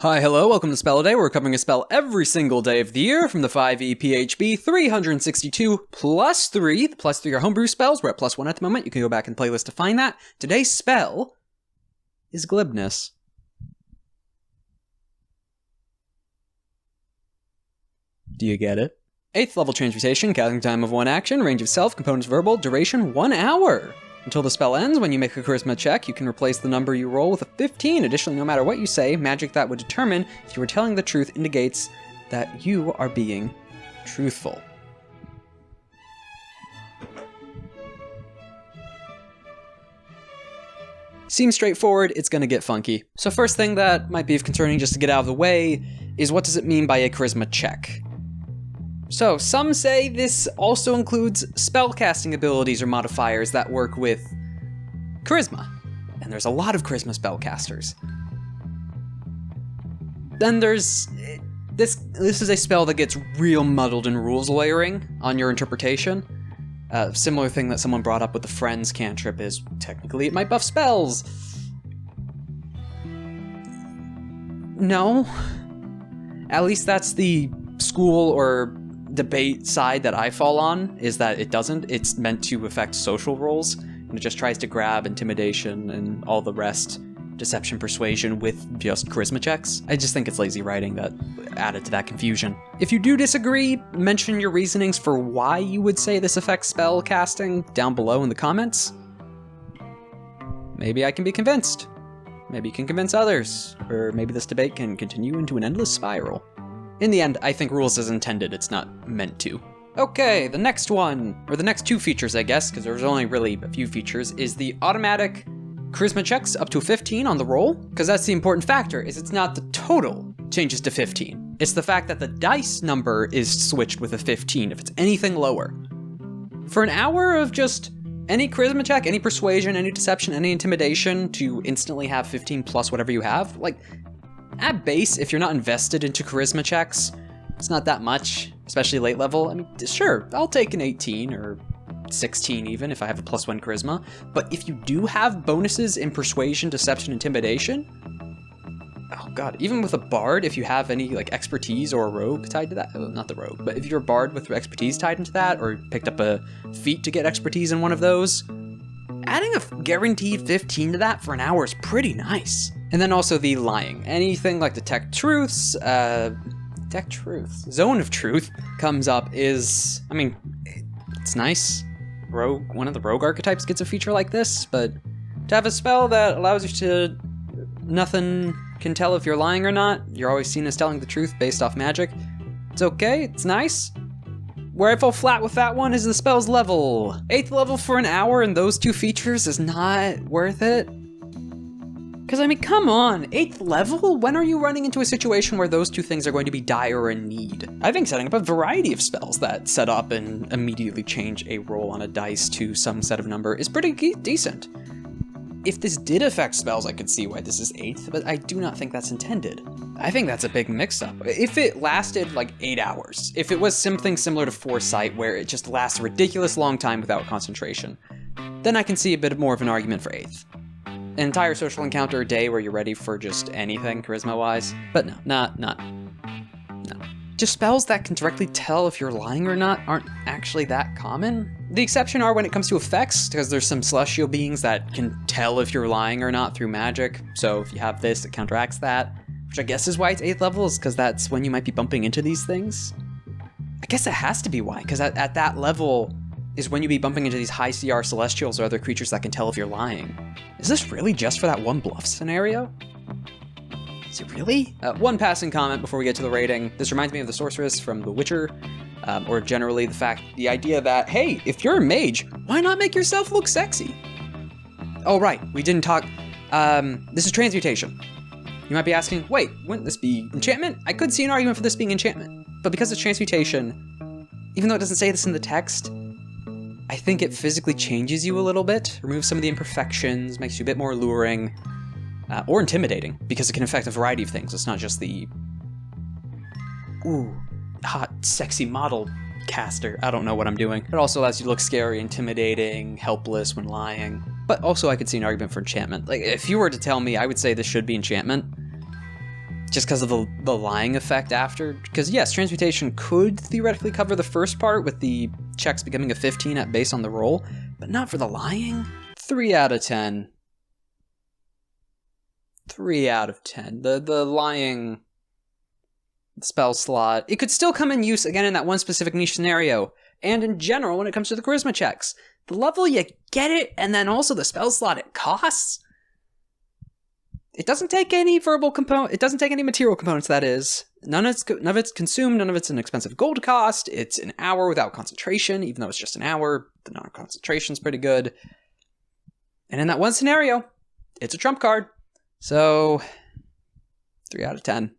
Hi, hello, welcome to Spell a Day. We're covering a spell every single day of the year from the 5e PHB 362 plus 3. The plus 3 are homebrew spells. We're at plus 1 at the moment. You can go back in the playlist to find that. Today's spell is Glibness. Do you get it? 8th level transmutation, casting time of 1 action, range of self, components verbal, duration 1 hour. Until the spell ends, when you make a charisma check, you can replace the number you roll with a 15. Additionally, no matter what you say, magic that would determine if you were telling the truth indicates that you are being truthful. Seems straightforward, it's gonna get funky. So first thing that might be concerning just to get out of the way is what does it mean by a charisma check? So, some say this also includes spellcasting abilities or modifiers that work with charisma. And there's a lot of charisma spellcasters. Then there's... This is a spell that gets real muddled in rules layering on your interpretation. Similar thing that someone brought up with the Friends cantrip is, technically it might buff spells. No. At least that's the school or debate side that I fall on, is that it doesn't. It's meant to affect social roles, and it just tries to grab intimidation and all the rest, deception, persuasion, with just charisma checks. I just think it's lazy writing that added to that confusion. If you do disagree, mention your reasonings for why you would say this affects spell casting down below in the comments. Maybe I can be convinced. Maybe you can convince others, or maybe this debate can continue into an endless spiral. In the end, I think rules is intended, it's not meant to. Okay, the next one, or the next two features, I guess, because there's only really a few features, is the automatic charisma checks up to 15 on the roll, because that's the important factor, is it's not the total changes to 15. It's the fact that the dice number is switched with a 15 if it's anything lower. For an hour of just any charisma check, any persuasion, any deception, any intimidation to instantly have 15 plus whatever you have, like, at base, if you're not invested into charisma checks, it's not that much, especially late level. I mean, sure, I'll take an 18 or 16 even if I have a +1 charisma, but if you do have bonuses in persuasion, deception, intimidation, oh god, even with a bard, if you have any like expertise or a rogue tied to that, well, not the rogue, but if you're a bard with expertise tied into that, or picked up a feat to get expertise in one of those, adding a guaranteed 15 to that for an hour is pretty nice. And then also the lying. Anything like Detect Truths, Zone of Truth comes up is, I mean, it's nice. Rogue, one of the rogue archetypes gets a feature like this, but to have a spell that allows you to, nothing can tell if you're lying or not, you're always seen as telling the truth based off magic, it's okay, it's nice. Where I fall flat with that one is the spell's level. 8th level for an hour and those two features is not worth it. Because, I mean, come on, 8th level? When are you running into a situation where those two things are going to be dire in need? I think setting up a variety of spells that set up and immediately change a roll on a dice to some set of number is pretty decent. If this did affect spells, I could see why this is 8th, but I do not think that's intended. I think that's a big mix-up. If it lasted like 8 hours, if it was something similar to Foresight where it just lasts a ridiculous long time without concentration, then I can see a bit more of an argument for 8th. An entire social encounter a day where you're ready for just anything charisma-wise, but no. Just spells that can directly tell if you're lying or not aren't actually that common. The exception are when it comes to effects, because there's some celestial beings that can tell if you're lying or not through magic, so if you have this, it counteracts that, which I guess is why it's 8th level, is because that's when you might be bumping into these things. I guess it has to be why, because at that level is when you be bumping into these high CR celestials or other creatures that can tell if you're lying. Is this really just for that one bluff scenario? Is it really? One passing comment before we get to the rating. This reminds me of the sorceress from The Witcher, or generally the idea that, hey, if you're a mage, why not make yourself look sexy? Oh right, we didn't talk, this is transmutation. You might be asking, wait, wouldn't this be enchantment? I could see an argument for this being enchantment, but because it's transmutation, even though it doesn't say this in the text, I think it physically changes you a little bit, removes some of the imperfections, makes you a bit more alluring, or intimidating, because it can affect a variety of things. It's not just the, ooh, hot, sexy model caster. I don't know what I'm doing. It also allows you to look scary, intimidating, helpless when lying. But also I could see an argument for enchantment. Like, if you were to tell me, I would say this should be enchantment. just because of the lying effect after. Because yes, transmutation could theoretically cover the first part with the checks becoming a 15 at base on the roll, but not for the lying. 3 out of 10. 3 out of 10. The lying spell slot, it could still come in use again in that one specific niche scenario, and in general when it comes to the charisma checks. The level you get it, and then also the spell slot it costs. It doesn't take any verbal component. It doesn't take any material components. That is, none of it's consumed. None of it's an expensive gold cost. It's an hour without concentration, even though it's just an hour. The non-concentration's pretty good. And in that one scenario, it's a trump card. So, 3 out of 10.